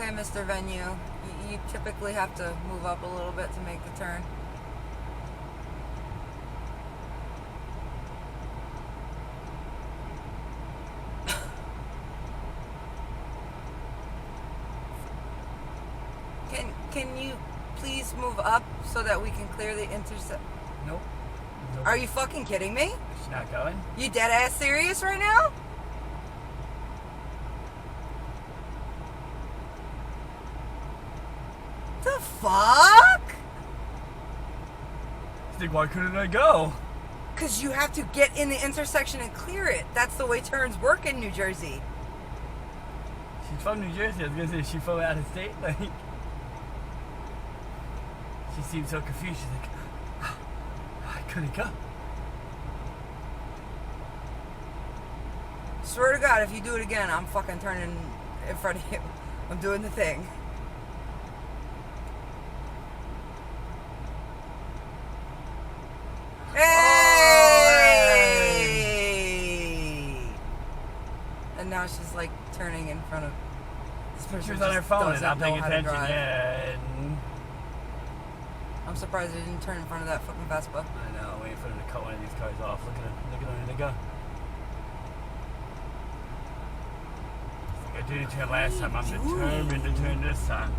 Okay, Mr. Venue. You typically have to move up a little bit to make the turn. Can you please move up so that we can clear the intercept? Nope. Are you fucking kidding me? She's not going? You dead ass serious right now? The fuck? She's like, why couldn't I go? Because you have to get in the intersection and clear it. That's the way turns work in New Jersey. She's from New Jersey. I was gonna say, is she from out of state? Like, she seemed so confused. She's like, I couldn't go. Swear to God, if you do it again, I'm fucking turning in front of you. I'm doing the thing. Hey! And now she's like turning in front of this person. She was on her phone and not paying attention. Yeah. I'm surprised they didn't turn in front of that fucking Vespa. I know, waiting for them to cut one of these cars off. Look at them they go. I didn't turn last time. I'm determined to turn this time.